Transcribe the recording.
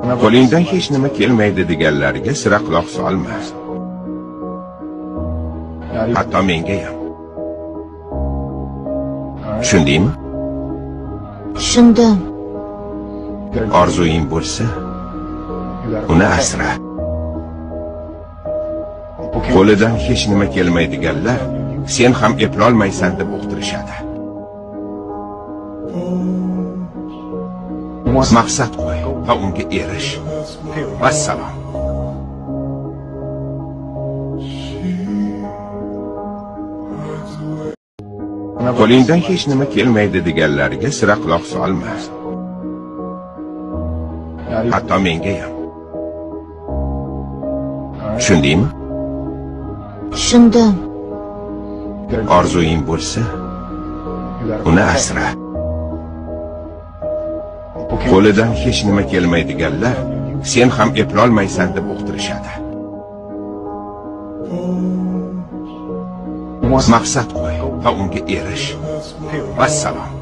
Qo'lingdan hech nima kelmaydi deganlarga sira quloq solma. Hatto menga ham. Tushundingmi? Tushundim. Orzuing bo'lsa, uni asra. Qo'lidan hech nima kelmaydiganlar sen ham eplolmaysan deb uqtirishadi. Maqsad qo'y va unga erish. Vassalom. Qo'lingdan hech nima kelmaydi deganlarga sira quloq solma. Hatto menga ham. Tushundingmi? Tushundim. Orzuing bo'lsa, uni asra. Qo'lidan hech nima kelmaydiganlar sen ham eplolmaysan deb uqtirishadi. Maqsad qo'y va unga erish. Vassalom.